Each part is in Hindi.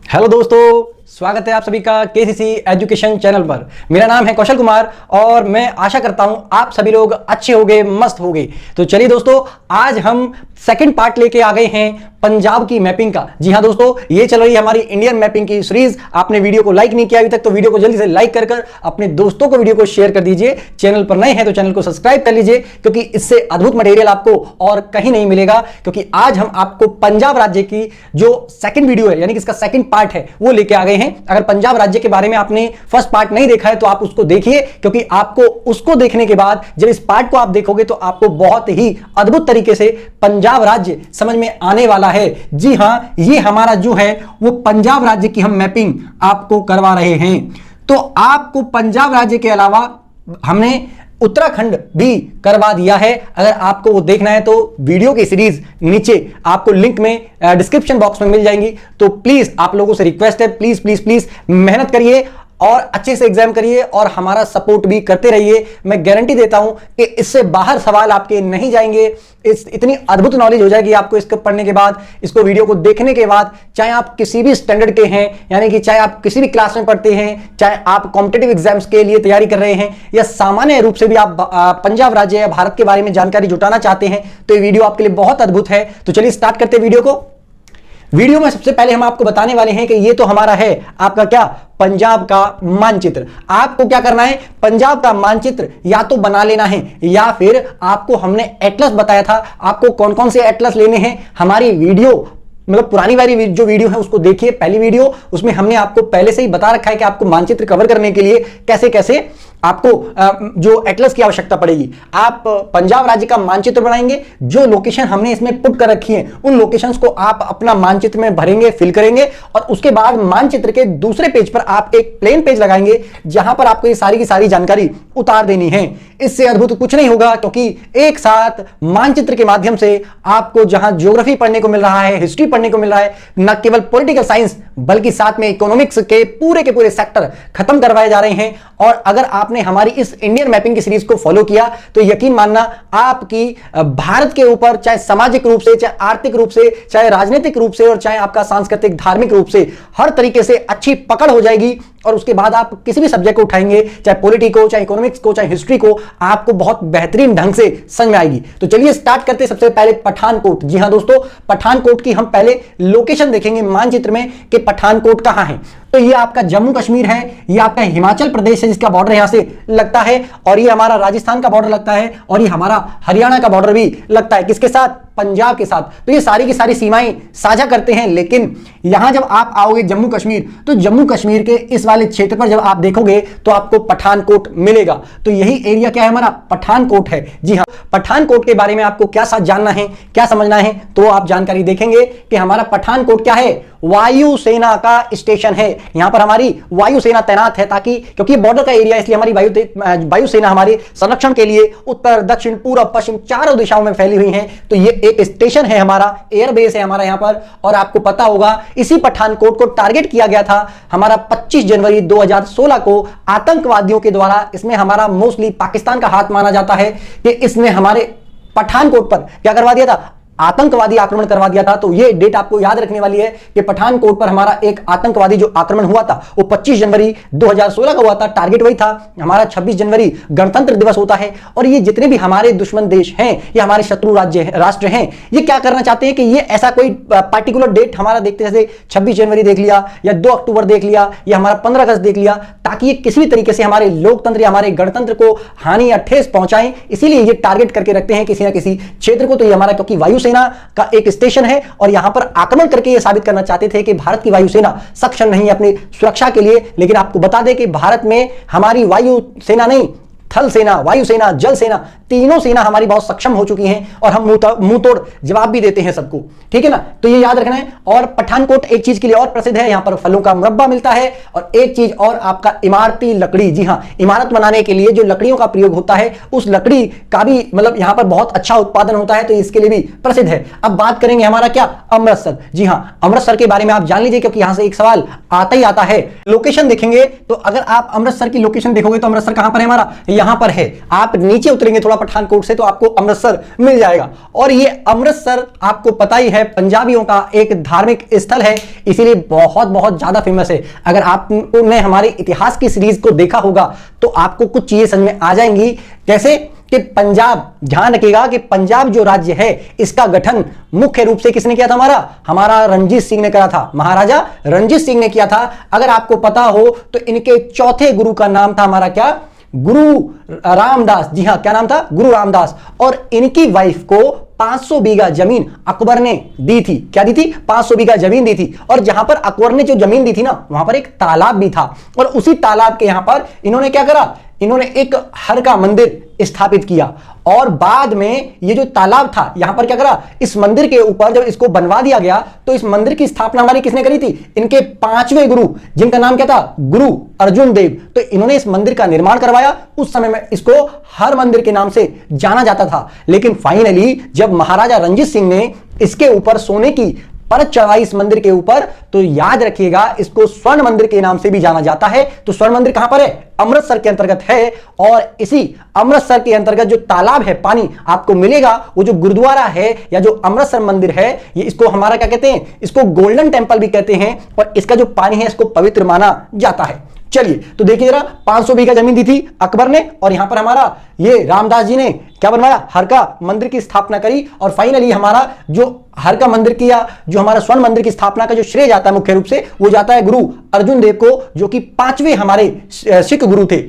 हेलो दोस्तों, स्वागत है आप सभी का केसीसी एजुकेशन चैनल पर। मेरा नाम है कौशल कुमार और मैं आशा करता हूं आप सभी लोग अच्छे होंगे, मस्त होंगे। तो चलिए दोस्तों, आज हम सेकंड पार्ट लेके आ गए हैं पंजाब की मैपिंग का। जी हां दोस्तों, ये चल रही है हमारी इंडियन मैपिंग की सीरीज। आपने वीडियो को लाइक नहीं किया अभी तक तो वीडियो को जल्दी से लाइक कर अपने दोस्तों को वीडियो को शेयर कर दीजिए। चैनल पर नए हैं तो चैनल को सब्सक्राइब कर लीजिए, क्योंकि इससे अद्भुत मटेरियल आपको और कहीं नहीं मिलेगा। क्योंकि आज हम आपको पंजाब राज्य की जो सेकंड वीडियो है, यानी कि इसका सेकंड पार्ट है, वो लेके आ गए हैं। अगर पंजाब राज्य के बारे में आपने फर्स्ट पार्ट नहीं देखा है तो आप उसको देखिए, क्योंकि आपको उसको देखने के बाद जब इस पार्ट को आप देखोगे तो आपको बहुत ही अद्भुत तरीके से पंजाब राज्य समझ में आने वाला है। जी हां, ये हमारा जो है वो पंजाब राज्य की हम मैपिंग आपको करवा रहे हैं। तो आपको पंजाब राज्य के अलावा हमने उत्तराखंड भी करवा दिया है। अगर आपको वो देखना है तो वीडियो की सीरीज नीचे आपको लिंक में डिस्क्रिप्शन बॉक्स में मिल जाएंगी। तो प्लीज आप लोगों से रिक्वेस्ट है, प्लीज प्लीज प्लीज मेहनत करिए और अच्छे से एग्जाम करिए और हमारा सपोर्ट भी करते रहिए। मैं गारंटी देता हूं कि इससे बाहर सवाल आपके नहीं जाएंगे। इतनी अद्भुत नॉलेज हो जाएगी आपको इसको पढ़ने के बाद, इसको वीडियो को देखने के बाद। चाहे आप किसी भी स्टैंडर्ड के हैं, यानी कि चाहे आप किसी भी क्लास में पढ़ते हैं, चाहे आप कॉम्पिटिटिव एग्जाम्स के लिए तैयारी कर रहे हैं, या सामान्य रूप से भी आप पंजाब राज्य या भारत के बारे में जानकारी जुटाना चाहते हैं, तो ये वीडियो आपके लिए बहुत अद्भुत है। तो चलिए स्टार्ट करते हैं वीडियो को। वीडियो में सबसे पहले हम आपको बताने वाले हैं कि ये तो हमारा है आपका क्या, पंजाब का मानचित्र। आपको क्या करना है, पंजाब का मानचित्र या तो बना लेना है, या फिर आपको हमने एटलस बताया था। आपको कौन कौन से एटलस लेने हैं, हमारी वीडियो मतलब पुरानी वाली जो वीडियो है उसको देखिए, पहली वीडियो, उसमें हमने आपको पहले से ही बता रखा है कि आपको मानचित्र कवर करने के लिए कैसे कैसे आपको जो एटलस की आवश्यकता पड़ेगी। आप पंजाब राज्य का मानचित्र बनाएंगे, जो लोकेशन हमने इसमें पुट कर रखी है उन लोकेशंस को आप अपना मानचित्र में भरेंगे, फिल करेंगे, और उसके बाद मानचित्र के दूसरे पेज पर आप एक प्लेन पेज लगाएंगे जहां पर आपको ये सारी की सारी जानकारी उतार देनी है। इससे अद्भुत कुछ नहीं होगा, क्योंकि एक साथ मानचित्र के माध्यम से आपको जहां ज्योग्राफी पढ़ने को मिल रहा है, हिस्ट्री पढ़ने को मिल रहा है, न केवल पॉलिटिकल साइंस बल्कि साथ में इकोनॉमिक्स के पूरे सेक्टर खत्म करवाए जा रहे हैं। और अगर आपने हमारी इस इंडियन मैपिंग की सीरीज को फॉलो किया तो यकीन मानना आपकी भारत के ऊपर चाहे सामाजिक रूप से, चाहे आर्थिक रूप से, चाहे राजनीतिक रूप से, और चाहे आपका सांस्कृतिक धार्मिक रूप से हर तरीके से अच्छी पकड़ हो जाएगी। और उसके बाद आप किसी भी सब्जेक्ट को उठाएंगे, चाहे पॉलिटी को, चाहे इकोनॉमिक्स को, चाहे हिस्ट्री को, आपको बहुत बेहतरीन ढंग से समझ में आएगी। तो चलिए स्टार्ट करते हैं सबसे पहले पठानकोट। जी हां दोस्तों, पठानकोट की हम पहले लोकेशन देखेंगे मानचित्र में कि पठानकोट कहां है। तो ये आपका जम्मू कश्मीर है, ये आपका हिमाचल प्रदेश है जिसका बॉर्डर यहां से लगता है, और ये हमारा राजस्थान का बॉर्डर लगता है, और ये हमारा हरियाणा का बॉर्डर भी लगता है। किसके साथ, पंजाब के साथ। तो ये सारी की सारी सीमाएं साझा करते हैं। लेकिन यहां जब आप आओगे जम्मू कश्मीर, तो जम्मू कश्मीर के इस वाले क्षेत्र पर जब आप देखोगे तो आपको पठानकोट मिलेगा। तो यही एरिया क्या है, हमारा पठानकोट है। जी हां, पठानकोट के बारे में आपको क्या साथ जानना है, क्या समझना है, तो आप जानकारी देखेंगे कि हमारा पठानकोट क्या है, वायुसेना का स्टेशन है। यहां पर हमारी वायुसेना तैनात है, ताकि क्योंकि बॉर्डर का एरिया, इसलिए हमारी वायुसेना हमारे संरक्षण के लिए उत्तर, दक्षिण, पूर्व, पश्चिम चारों दिशाओं में फैली हुई है। तो ये एक स्टेशन है, हमारा एयरबेस है हमारा यहां पर। और आपको पता होगा इसी पठानकोट को टारगेट किया गया था हमारा 25 जनवरी 2016 को आतंकवादियों के द्वारा। इसमें हमारा मोस्टली पाकिस्तान का हाथ माना जाता है कि इसने हमारे पठानकोट पर क्या करवा दिया था, आतंकवादी आक्रमण करवा दिया था। तो ये डेट आपको याद रखने वाली है कि पठानकोट पर हमारा एक आतंकवादी जो आक्रमण हुआ था वो 25 जनवरी 2016 का हुआ था। टारगेट वही था। हमारा 26 जनवरी गणतंत्र दिवस होता है। और ये जितने भी हमारे दुश्मन देश हैं, ये हमारे शत्रु राष्ट्र हैं, ये क्या करना चाहते हैं कि ये ऐसा कोई पार्टिकुलर डेट हमारा देखते, जैसे 26 जनवरी देख लिया, या 2 अक्टूबर देख लिया, या हमारा 15 अगस्त देख लिया, ताकि ये किसी भी तरीके से हमारे लोकतंत्र या हमारे गणतंत्र को हानि या ठेस पहुंचाएं। इसीलिए ये टारगेट करके रखते हैं किसी ना किसी क्षेत्र को। तो ये हमारा, क्योंकि वायुसेना का एक स्टेशन है और यहां पर आक्रमण करके ये साबित करना चाहते थे कि भारत की वायुसेना सक्षम नहीं है अपनी सुरक्षा के लिए। लेकिन आपको बता दें कि भारत में हमारी वायुसेना नहीं, थल सेना, वायुसेना, जल सेना, तीनों सेना हमारी बहुत सक्षम हो चुकी हैं, और हम मुंह तोड़ जवाब भी देते हैं सबको। ठीक है ना, तो ये याद रखना है। और पठानकोट एक चीज के लिए और प्रसिद्ध है, यहां पर फलों का मुरब्बा मिलता है, और एक चीज और आपका इमारती लकड़ी। जी हां, इमारत बनाने के लिए जो लकड़ियों का प्रयोग होता है उस लकड़ी का भी मतलब यहां पर बहुत अच्छा उत्पादन होता है, तो इसके लिए भी प्रसिद्ध है। अब बात करेंगे हमारा क्या, अमृतसर। जी हां, अमृतसर के बारे में आप जान लीजिए, क्योंकि यहां से एक सवाल आता ही आता है। लोकेशन देखेंगे तो अगर आप अमृतसर की लोकेशन देखोगे तो अमृतसर कहां पर है हमारा, यहां पर है। आप नीचे उतरेंगे थोड़ा पठानकोट से तो आपको अमृतसर मिल जाएगा। और ये अमृतसर आपको पता ही है पंजाबियों का एक धार्मिक स्थल है, इसीलिए बहुत बहुत ज्यादा फेमस है। अगर आपने हमारे इतिहास की सीरीज को देखा होगा तो आपको कुछ चीजें समझ में आ जाएंगी, जैसे कि पंजाब, ध्यान रखिएगा कि पंजाब जो राज्य है इसका गठन मुख्य रूप से किसने किया था? हमारा रणजीत सिंह ने करा था, महाराजा रणजीत सिंह ने किया था। अगर आपको पता हो तो इनके चौथे गुरु का नाम था हमारा क्या? गुरु रामदास। जी हां, क्या नाम था? गुरु रामदास। और इनकी वाइफ को 500 बीघा जमीन अकबर ने दी थी। क्या दी थी? 500 बीघा जमीन दी थी। और जहां पर अकबर ने जो जमीन दी थी ना, वहां पर एक तालाब भी था, और उसी तालाब के यहां पर इन्होंने क्या करा? इन्होंने एक हर का मंदिर स्थापित किया। और बाद में ये जो तालाब था यहां पर क्या करा? इस मंदिर के ऊपर जब इसको बनवा दिया गया तो इस मंदिर की स्थापना हमारी किसने करी थी? इनके 5वें गुरु, जिनका नाम क्या था? गुरु अर्जुन देव। तो इन्होंने इस मंदिर का निर्माण करवाया। उस समय में इसको हर मंदिर के नाम से जाना जाता था, लेकिन फाइनली जब महाराजा रणजीत सिंह ने इसके ऊपर सोने की परत चढ़ाई इस मंदिर के ऊपर, तो याद रखिएगा इसको स्वर्ण मंदिर के नाम से भी जाना जाता है। तो स्वर्ण मंदिर कहां पर है? अमृतसर के अंतर्गत है। और इसी अमृतसर के अंतर्गत जो तालाब है, पानी आपको मिलेगा, वो जो गुरुद्वारा है या जो अमृतसर मंदिर है, ये इसको हमारा क्या कहते हैं? इसको गोल्डन टेंपल भी कहते हैं। और इसका जो पानी है इसको पवित्र माना जाता है। चलिए तो देखिए जरा, 500 बीघा जमीन दी थी अकबर ने, और यहां पर हमारा ये रामदास जी ने क्या बनवाया? हर का मंदिर की स्थापना करी। और फाइनली हमारा जो हर का मंदिर किया, जो हमारा स्वर्ण मंदिर की स्थापना का जो श्रेय जाता है मुख्य रूप से, वो जाता है गुरु अर्जुन देव को, जो कि 5वें हमारे सिख गुरु थे।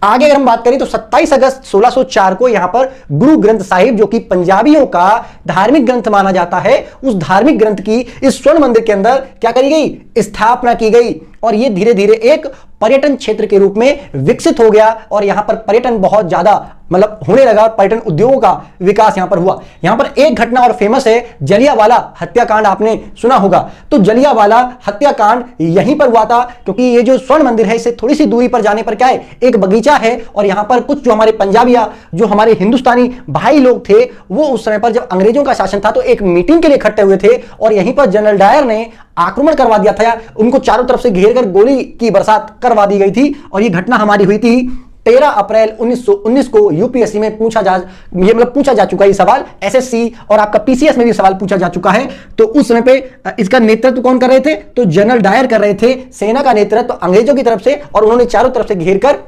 आगे अगर हम बात करें तो 27 अगस्त 1604 को यहां पर गुरु ग्रंथ साहिब, जो कि पंजाबियों का धार्मिक ग्रंथ माना जाता है, उस धार्मिक ग्रंथ की इस स्वर्ण मंदिर के अंदर क्या करी गई? स्थापना की गई। और ये धीरे धीरे एक पर्यटन क्षेत्र के रूप में विकसित हो गया, और यहां पर पर्यटन बहुत ज्यादा मतलब होने लगा, पर्यटन उद्योगों का विकास यहां पर हुआ। यहां पर एक घटना और फेमस है, जलियांवाला हत्याकांड, आपने सुना होगा। तो जलियांवाला हत्याकांड यहीं पर हुआ था, क्योंकि ये जो स्वर्ण मंदिर है इससे थोड़ी सी दूरी पर जाने पर क्या है? एक बगीचा है। और यहां पर कुछ जो हमारे पंजाबिया, जो हमारे हिंदुस्तानी भाई लोग थे, वो उस समय पर जब अंग्रेजों का शासन था तो एक मीटिंग के लिए इकट्ठे हुए थे, और यहीं पर जनरल डायर ने आक्रमण करवा दिया था। उनको चारों तरफ से घेर कर गोली की बरसात करवा दी गई थी। और ये घटना हमारी हुई थी 13 अप्रैल 1919 को। यूपीएससी में पूछा जा चुका है ये सवाल, एसएससी और आपका पीसीएस में भी सवाल पूछा जा चुका है। तो उस समय पे इसका नेतृत्व कौन कर रहे थे? तो जनरल डायर कर रहे थे। सेना का नेतृत्व अंग्रेजों की तरफ से, और उन्होंने चारों तरफ से घेर कर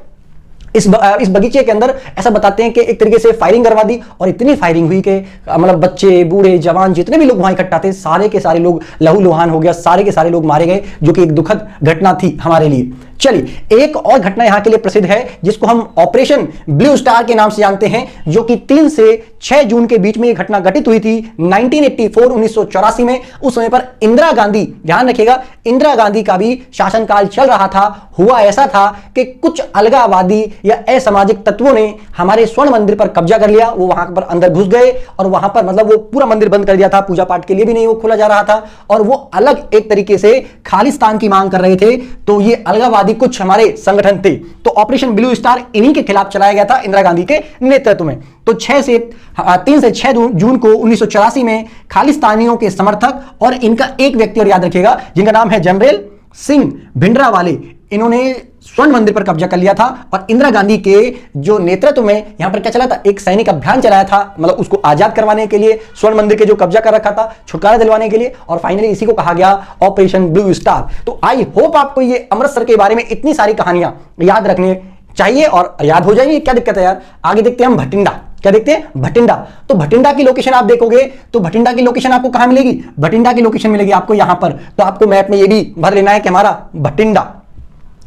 इस बगीचे के अंदर ऐसा बताते हैं कि एक तरीके से फायरिंग करवा दी। और इतनी फायरिंग हुई कि मतलब बच्चे, बूढ़े, जवान, जितने भी लोग वहां इकट्ठा थे, सारे के सारे लोग लहूलुहान हो गया, सारे के सारे लोग मारे गए, जो कि एक दुखद घटना थी हमारे लिए। चलिए एक और घटना यहां के लिए प्रसिद्ध है, जिसको हम ऑपरेशन ब्लू स्टार के नाम से जानते हैं, जो कि 3 से 6 जून के बीच में यह घटना घटित हुई थी 1984 में। उस समय पर इंदिरा गांधी, ध्यान रखिएगा, इंदिरा गांधी का भी शासनकाल चल रहा था। हुआ ऐसा था कि कुछ अलगाववादी या असामाजिक तत्वों ने हमारे स्वर्ण मंदिर पर कब्जा कर लिया। वो वहां पर अंदर घुस गए और वहां पर मतलब वो पूरा मंदिर बंद कर दिया था, पूजा पाठ के लिए भी नहीं वो खोला जा रहा था, और वो अलग एक तरीके से खालिस्तान की मांग कर रहे थे। तो ये अलगाववादी कुछ हमारे संगठन थे। तो ऑपरेशन ब्लू स्टार इन्हीं के खिलाफ चलाया गया था इंदिरा गांधी के नेतृत्व में। तो 3 से 6 जून को 1984 में खालिस्तानियों के समर्थक और इनका एक व्यक्ति, और याद रखिएगा, जिनका नाम है जनरल सिंह भिंडरावाले, इन्होंने स्वर्ण मंदिर पर कब्जा कर लिया था। और इंदिरा गांधी के जो नेतृत्व में यहां पर क्या चला था? एक सैनिक अभियान चलाया था, मतलब उसको आजाद करवाने के लिए, स्वर्ण मंदिर के जो कब्जा कर रखा था छुटकारा दिलवाने के लिए। और फाइनली इसी को कहा गया ऑपरेशन ब्लू स्टार। तो आई होप आपको ये अमृतसर के बारे में इतनी सारी कहानियां याद रखने चाहिए और याद हो जाएंगी। क्या दिक्कत है यार? आगे देखते हैं हम भटिंडा। क्या देखते हैं? भटिंडा। तो भटिंडा की लोकेशन आप देखोगे तो भटिंडा की लोकेशन आपको कहां मिलेगी? भटिंडा की लोकेशन मिलेगी आपको यहां पर। तो आपको मैप में ये भी भर लेना है कि हमारा भटिंडा।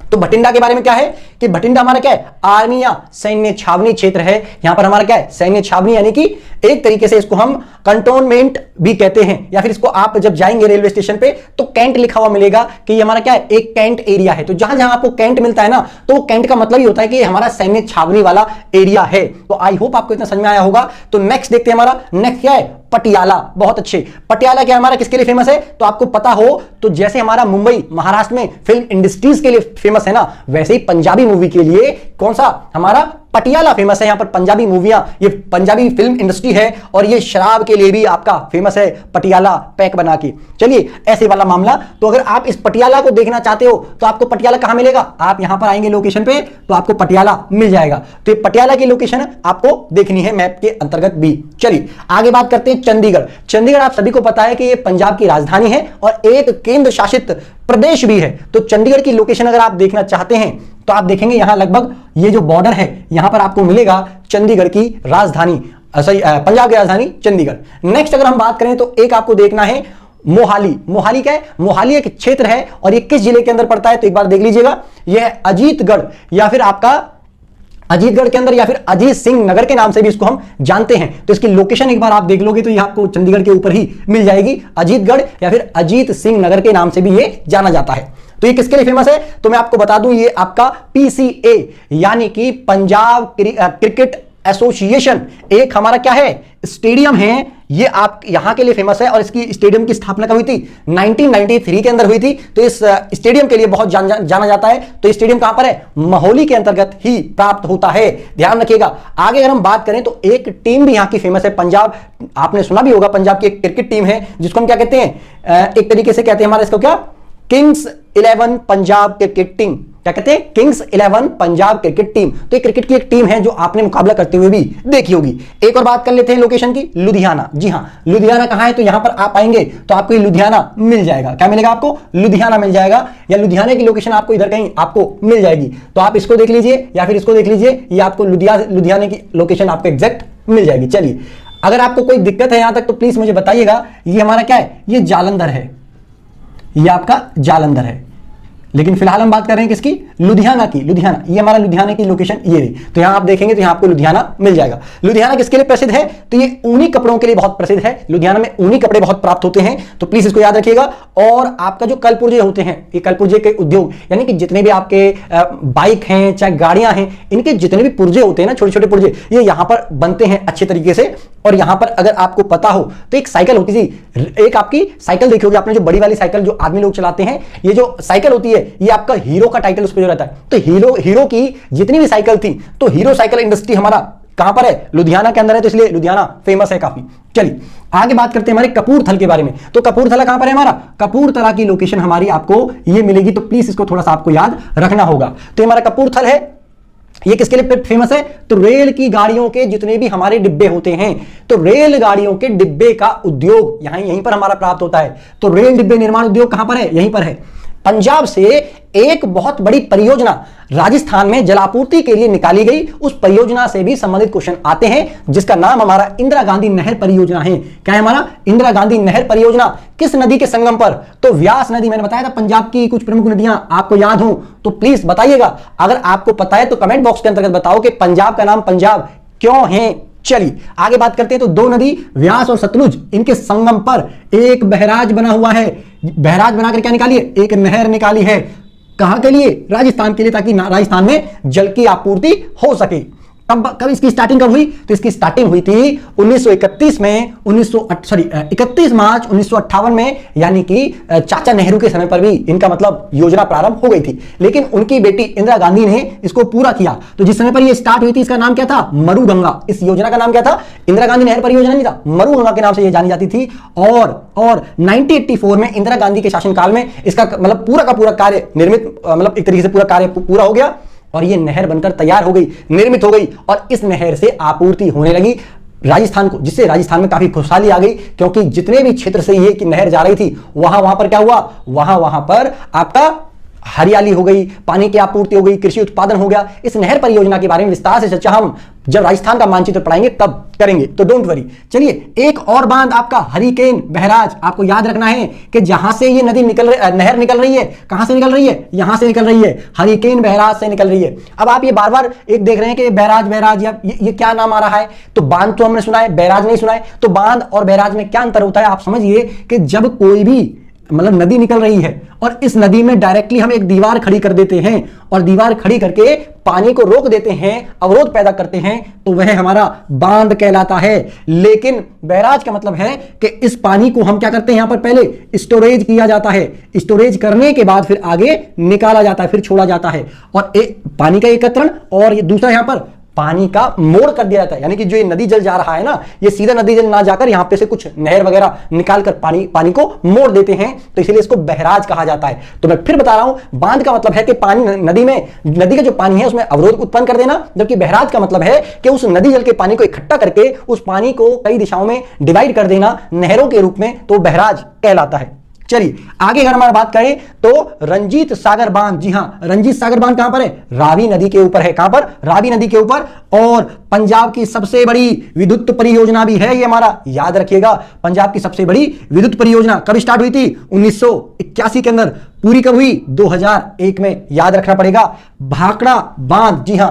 तो भटिंडा के बारे में क्या है कि भटिंडा हमारा क्या है? आर्मी या सैन्य छावनी क्षेत्र है। यहां पर हमारा क्या है? सैन्य छावनी, यानी कि एक तरीके से इसको हम कंटोनमेंट भी कहते हैं, या फिर इसको आप जब जाएंगे रेलवे स्टेशन पे तो कैंट लिखा हुआ मिलेगा कि ये हमारा क्या है? एक कैंट एरिया है। तो जहां जहां आपको कैंट मिलता है ना, तो कैंट का मतलब ये होता है कि हमारा सैन्य छावनी वाला एरिया है। तो आई होप आपको इतना समझ में आया होगा। तो नेक्स्ट देखते हैं, हमारा नेक्स्ट क्या है? पटियाला। बहुत अच्छे। पटियाला क्या हमारा किसके लिए फेमस है? तो आपको पता हो तो जैसे हमारा मुंबई महाराष्ट्र में फिल्म इंडस्ट्रीज के लिए फेमस है ना, वैसे ही पंजाबी मूवी के लिए कौन सा? हमारा पटियाला फेमस है, यहां पर पंजाबी मूवियां, ये पंजाबी फिल्म इंडस्ट्री है, और ये शराब के लिए भी आपका फेमस है, पटियाला पैक बना के। चलिए ऐसे वाला मामला। तो अगर आप इस पटियाला को देखना चाहते हो तो आपको पटियाला कहां मिलेगा, आप यहां पर आएंगे लोकेशन पे तो आपको पटियाला मिल जाएगा। तो ये पटियाला की लोकेशन आपको देखनी है मैप के अंतर्गत भी। चलिए आगे बात करते हैं चंडीगढ़। चंडीगढ़ आप सभी को पता है कि ये पंजाब की राजधानी है और एक केंद्र शासित प्रदेश भी है। तो चंडीगढ़ की लोकेशन अगर आप देखना चाहते हैं तो आप देखेंगे यहां लगभग ये जो बॉर्डर है यहां पर आपको मिलेगा चंडीगढ़ की राजधानी, सही पंजाब की राजधानी चंडीगढ़। नेक्स्ट अगर हम बात करें तो एक आपको देखना है मोहाली। मोहाली क्या है, मोहाली एक क्षेत्र है और ये किस जिले के अंदर पड़ता है तो एक बार देख लीजिएगा, यह है अजीतगढ़ या फिर आपका अजीतगढ़ के अंदर या फिर अजीत सिंह नगर के नाम से भी इसको हम जानते हैं। तो इसकी लोकेशन एक बार आप देख लोगे तो ये आपको चंडीगढ़ के ऊपर ही मिल जाएगी, अजीतगढ़ या फिर अजीत सिंह नगर के नाम से भी ये जाना जाता है। तो ये किसके लिए फेमस है तो मैं आपको बता दूं, ये आपका पीसीए यानी कि पंजाब क्रिकेट एसोसिएशन एक हमारा क्या है स्टेडियम है, ये आप यहां के लिए फेमस है। और इसकी स्टेडियम की स्थापना कब हुई थी 1993 के अंदर हुई थी। तो इस स्टेडियम के लिए बहुत जाना जाता है। तो ये स्टेडियम कहां पर है, मोहाली के अंतर्गत ही प्राप्त होता है, ध्यान रखिएगा। आगे अगर हम बात करें तो एक टीम भी यहां की फेमस है, पंजाब, आपने सुना भी होगा, पंजाब की एक क्रिकेट टीम है जिसको हम क्या कहते हैं, एक तरीके से कहते हैं हमारे इसको क्या, किंग्स 11 पंजाब क्रिकेट टीम। क्या कहते हैं, किंग्स 11 पंजाब क्रिकेट टीम। तो ये क्रिकेट की एक टीम है जो आपने मुकाबला करते हुए भी देखी होगी। एक और बात कर लेते हैं लोकेशन की, लुधियाना। जी हां, लुधियाना कहां है तो यहां पर आप आएंगे तो आपको ये लुधियाना मिल जाएगा। क्या मिलेगा आपको, लुधियाना मिल जाएगा, या लुधियाना की लोकेशन आपको इधर कहीं आपको मिल जाएगी। तो आप इसको देख लीजिए या फिर इसको देख लीजिए, ये आपको लुधियाना की लोकेशन आपको एग्जैक्ट मिल जाएगी। चलिए अगर आपको कोई दिक्कत है यहां तक तो प्लीज मुझे बताइएगा। ये हमारा क्या है, ये जालंधर है, ये आपका जालंधर है, लेकिन फिलहाल हम बात कर रहे हैं किसकी, लुधियाना की। लुधियाना, ये हमारा लुधियाना की लोकेशन ये रही। तो यहां आप देखेंगे तो यहां आपको लुधियाना मिल जाएगा। लुधियाना किसके लिए प्रसिद्ध है तो ये ऊनी कपड़ों के लिए बहुत प्रसिद्ध है। लुधियाना में ऊनी कपड़े बहुत प्राप्त होते हैं, तो प्लीज इसको याद रखिएगा। और आपका जो कलपुर्जे होते हैं, ये कलपुर्जे के उद्योग यानी कि जितने भी आपके बाइक हैं चाहे गाड़ियां हैं, इनके जितने भी पुर्जे होते हैं ना, छोटे छोटे पुर्जे, ये यहां पर बनते हैं अच्छे तरीके से। और यहां पर अगर आपको पता हो तो एक साइकिल होती थी, एक आपकी साइकिल देखी होगी आपने, जो बड़ी वाली साइकिल जो आदमी लोग चलाते हैं, ये जो साइकिल होती है ये आपका हीरो का टाइटल उस पर जो रहता है। तो हीरो की जितनी भी साइकिल थी, तो हीरो साइकिल इंडस्ट्री हमारा कहां पर है, लुधियाना के अंदर है, तो इसलिए लुधियाना फेमस है काफी। चलिए आगे बात करते हैं हमारे कपूरथल के बारे में। तो कपूरथला कहां पर है हमारा, कपूरथला की लोकेशन हमारी आपको ये मिलेगी, तो प्लीज इसको थोड़ा सा आपको याद रखना होगा। तो हमारा कपूरथल है, ये किसके लिए फेमस है तो रेल की गाड़ियों के जितने भी हमारे डिब्बे होते हैं, तो रेल गाड़ियों के डिब्बे का उद्योग यहीं पर हमारा प्राप्त होता है। तो रेल डिब्बे निर्माण उद्योग कहां पर है, यहीं पर है। पंजाब से एक बहुत बड़ी परियोजना राजस्थान में जलापूर्ति के लिए निकाली गई, उस परियोजना से भी संबंधित क्वेश्चन आते हैं, जिसका नाम हमारा इंदिरा गांधी नहर परियोजना है। क्या है हमारा, इंदिरा गांधी नहर परियोजना। किस नदी के संगम पर, तो व्यास नदी। मैंने बताया था पंजाब की कुछ प्रमुख नदियां आपको याद हो तो प्लीज बताइएगा। अगर आपको पता है तो कमेंट बॉक्स के अंतर्गत बताओ कि पंजाब का नाम पंजाब क्यों है। चलिए आगे बात करते हैं। तो दो नदी व्यास और सतलुज, इनके संगम पर एक बहराज बना हुआ है। बहराज बनाकर क्या निकाली है, एक नहर निकाली है। कहां के लिए, राजस्थान के लिए, ताकि राजस्थान में जल की आपूर्ति हो सके। कब इसकी स्टार्टिंग कब हुई तो इसकी स्टार्टिंग हुई थी 1931 में, 31 मार्च 1958 में, यानी कि चाचा नेहरू के समय पर भी इनका मतलब योजना प्रारंभ हो गई थी। लेकिन उनकी बेटी इंदिरा गांधी ने इसको पूरा किया। तो जिस समय पर यह स्टार्ट हुई थी इसका नाम क्या था, मरुगंगा। इस योजना का नाम क्या था, इंदिरा गांधी नहर परियोजना नहीं था, मरुगंगा के नाम से यह जानी जाती थी। और 1984 में इंदिरा गांधी के शासनकाल में इसका मतलब पूरा का पूरा कार्य निर्मित, मतलब एक तरीके से पूरा कार्य पूरा हो गया और ये नहर बनकर तैयार हो गई, निर्मित हो गई। और इस नहर से आपूर्ति होने लगी राजस्थान को, जिससे राजस्थान में काफी खुशहाली आ गई, क्योंकि जितने भी क्षेत्र से ये कि नहर जा रही थी वहां पर क्या हुआ, वहां पर आपका हरियाली हो गई, पानी की आपूर्ति हो गई, कृषि उत्पादन हो गया। इस नहर परियोजना के बारे में विस्तार से चर्चा हम जब राजस्थान का मानचित्र पढ़ाएंगे तब करेंगे, तो डोंट वरी। चलिए एक और बांध आपका हरिकेन बहराज, आपको याद रखना है कि जहां से ये नदी नहर निकल रही है, कहां से निकल रही है, यहां से निकल रही है, हरिकेन बहराज से निकल रही है। अब आप ये बार बार एक देख रहे हैं कि बहराज या ये क्या नाम आ रहा है, तो बांध तो हमने सुना है, बहराज नहीं सुना है। तो बांध और बहराज में क्या अंतर होता है, आप समझिए कि जब कोई भी मतलब नदी निकल रही है और इस नदी में डायरेक्टली हम एक दीवार खड़ी कर देते हैं और दीवार खड़ी करके पानी को रोक देते हैं, अवरोध पैदा करते हैं, तो वह हमारा बांध कहलाता है। लेकिन बैराज का मतलब है कि इस पानी को हम क्या करते हैं, यहां पर पहले स्टोरेज किया जाता है, स्टोरेज करने के बाद फिर आगे निकाला जाता है, फिर छोड़ा जाता है। और पानी का एकत्रण और दूसरा यहां पर पानी का मोड़ कर दिया जाता है, यानी कि जो ये नदी जल जा रहा है ना, ये सीधा नदी जल ना जाकर यहां पे से कुछ नहर वगैरह निकाल कर पानी को मोड़ देते हैं, तो इसलिए इसको बहराज कहा जाता है। तो मैं फिर बता रहा हूं, बांध का मतलब है कि पानी नदी का जो पानी है उसमें अवरोध उत्पन्न कर देना, जबकि बहराज का मतलब है कि उस नदी जल के पानी को इकट्ठा करके उस पानी को कई दिशाओं में डिवाइड कर देना नहरों के रूप में, तो बहराज कहलाता है। चलिए आगे अगर हमारा बात करें तो रंजीत सागर बांध, जी हां, रंजीत सागर बांध कहां पर है? रावी नदी के ऊपर है। कहां पर? रावी नदी के ऊपर। और पंजाब की सबसे बड़ी विद्युत परियोजना भी है ये हमारा, याद रखिएगा, पंजाब की सबसे बड़ी विद्युत परियोजना कब स्टार्ट हुई थी? 1981 के अंदर। पूरी कब हुई? 2001 में, याद रखना पड़ेगा। भाखड़ा बांध, जी हां,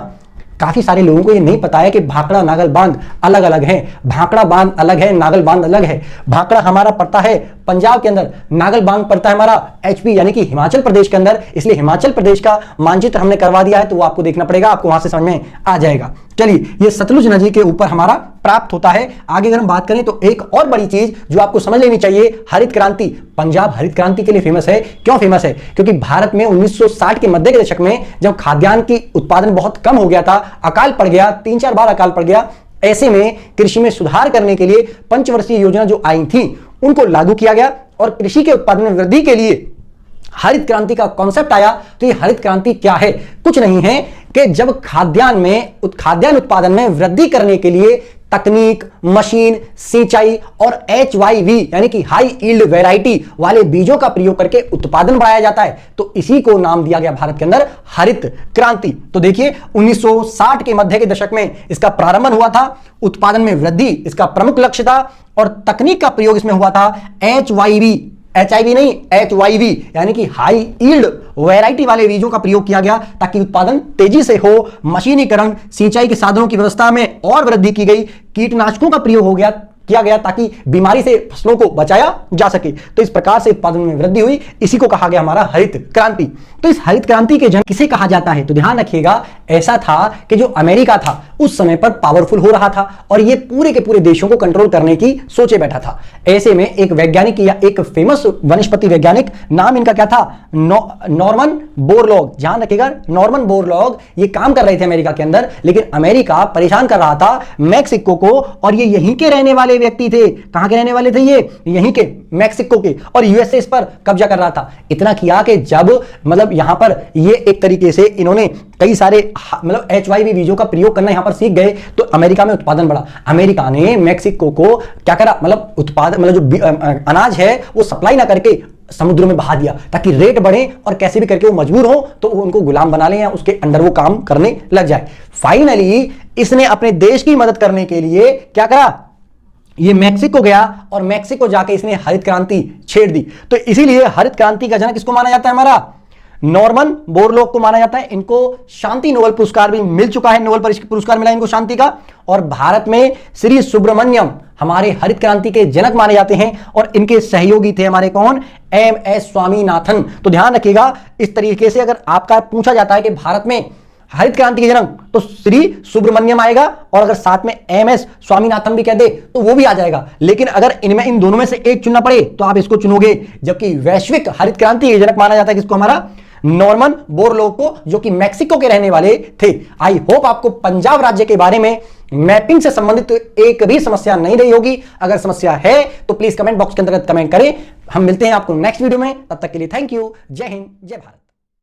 काफी सारे लोगों को ये नहीं पता है कि भाखड़ा नागल बांध अलग अलग है। भाखड़ा बांध अलग है, नागल बांध अलग है। भाखड़ा हमारा पड़ता है पंजाब के अंदर, नागल बांध पड़ता है हमारा एचपी यानी कि हिमाचल प्रदेश के अंदर, इसलिए हिमाचल प्रदेश का मानचित्र हमने करवा दिया है, तो वो आपको देखना पड़ेगा, आपको वहां से समझ में आ जाएगा। चलिए, ये सतलुज नदी के ऊपर हमारा प्राप्त होता है। आगे अगर हम बात करें तो एक और बड़ी चीज जो आपको समझ लेनी चाहिए, हरित क्रांति। पंजाब हरित क्रांति के लिए फेमस है। क्यों फेमस है? क्योंकि भारत में 1960 के मध्य के दशक में जब खाद्यान्न की उत्पादन बहुत कम हो गया था, अकाल पड़ गया, 3-4 बार अकाल पड़ गया, ऐसे में कृषि में सुधार करने के लिए पंचवर्षीय योजना जो आई थी उनको लागू किया गया और कृषि के उत्पादन में वृद्धि के लिए हरित क्रांति का कॉन्सेप्ट आया। तो ये हरित क्रांति क्या है? कुछ नहीं है कि जब खाद्यान्न उत्पादन में वृद्धि करने के लिए तकनीक, मशीन, सिंचाई और HYV यानी कि हाई यील्ड वैरायटी वाले बीजों का प्रयोग करके उत्पादन बढ़ाया जाता है, तो इसी को नाम दिया गया भारत के अंदर हरित क्रांति। तो देखिए 1960 के मध्य के दशक में इसका प्रारंभ हुआ था, उत्पादन में वृद्धि इसका प्रमुख लक्ष्य था और तकनीक का प्रयोग इसमें हुआ था HIV नहीं, HYV यानी कि हाई यील्ड वैरायटी वाले बीजों का प्रयोग किया गया ताकि उत्पादन तेजी से हो। मशीनीकरण, सिंचाई के साधनों की व्यवस्था में और वृद्धि की गई, कीटनाशकों का प्रयोग किया गया ताकि बीमारी से फसलों को बचाया जा सके। तो इस प्रकार से उत्पादन में वृद्धि हुई, इसी को कहा गया हमारा हरित क्रांति। तो इस हरित क्रांति के जन्म किसे कहा जाता है? तो ध्यान रखिएगा, ऐसा था कि जो अमेरिका था उस समय पर पावरफुल हो रहा था और ये पूरे के पूरे देशों को कंट्रोल करने की सोचे बैठा था। ऐसे में एक वैज्ञानिक या एक फेमस वनस्पति वैज्ञानिक, नाम इनका क्या था? Norman Borlaug. ध्यान रखिएगा, नॉर्मन बोरलॉग ये काम कर रहे थे अमेरिका के अंदर, लेकिन अमेरिका परेशान कर रहा था मैक्सिको को, और ये यहीं के रहने वाले व्यक्ति थे। कहां के रहने वाले थे? ये यहीं के, मैक्सिको के, और यूएसए इस पर कब्जा कर रहा था। इतना किया कि जब मतलब यहां पर ये एक तरीके से इन्होंने कई सारे मतलब HYV बीजों का प्रयोग करना यहां पर सीख गए, तो अमेरिका में उत्पादन बढ़ा। अमेरिका ने मैक्सिको को क्या करा, मतलब उत्पादन मतलब जो अनाज है वो सप्लाई ना करके समुद्र में बहा दिया ताकि रेट बढ़े और कैसे भी करके वो मजबूर हो तो वो उनको गुलाम बना ले या उसके अंडर वो काम करने लग जाए। फाइनली इसने अपने देश की मदद करने के लिए क्या करा, ये मैक्सिको गया और मैक्सिको जाके इसने हरित क्रांति छेड़ दी। तो इसीलिए हरित क्रांति का जनक किसको माना जाता है? हमारा नॉर्मन बोरलॉग को माना जाता है। इनको शांति नोबेल पुरस्कार भी मिल चुका है, नोबेल पुरस्कार मिला इनको शांति का। और भारत में श्री सुब्रमण्यम हमारे हरित क्रांति के जनक माने जाते हैं और इनके सहयोगी थे हमारे कौन? MS स्वामीनाथन। तो ध्यान रखिएगा, इस तरीके से अगर आपका पूछा जाता है कि भारत में हरित क्रांति के जनक, तो श्री सुब्रमण्यम आएगा, और अगर साथ में MS स्वामीनाथन भी कह दे तो वो भी आ जाएगा। लेकिन अगर इनमें इन दोनों में से एक चुनना पड़े तो आप इसको चुनोगे, जबकि वैश्विक हरित क्रांति के जनक माना जाता है किसको? हमारा नॉर्मन बोरलॉग को, जो कि मैक्सिको के रहने वाले थे। आई होप आपको पंजाब राज्य के बारे में मैपिंग से संबंधित एक भी समस्या नहीं रही होगी। अगर समस्या है तो प्लीज कमेंट बॉक्स के अंतर्गत कमेंट करें। हम मिलते हैं आपको नेक्स्ट वीडियो में, तब तक के लिए थैंक यू। जय हिंद, जय भारत।